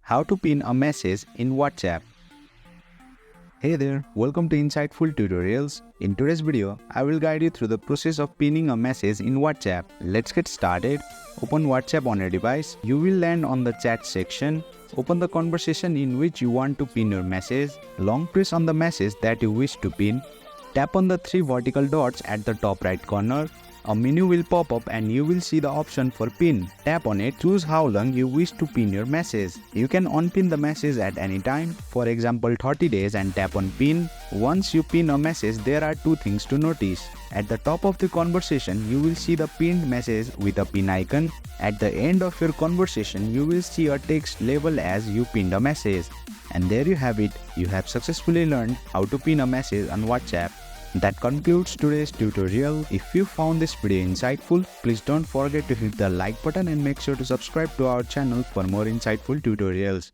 How to pin a message in WhatsApp. Hey there, welcome to Insightful Tutorials. In today's video, I will guide you through the process of pinning a message in WhatsApp. Let's get started. Open WhatsApp on your device. You will land on the chat section. Open the conversation in which you want to pin your message. Long press on the message that you wish to pin. Tap on the three vertical dots at the top right corner. A menu will pop up and you will see the option for pin. Tap on it, choose how long you wish to pin your message. You can unpin the message at any time, for example 30 days, and tap on pin. Once you pin a message, there are two things to notice. At the top of the conversation, you will see the pinned message with a pin icon. At the end of your conversation, you will see a text label as you pinned a message. And there you have it, you have successfully learned how to pin a message on WhatsApp. That concludes today's tutorial. If you found this video insightful, please don't forget to hit the like button and make sure to subscribe to our channel for more insightful tutorials.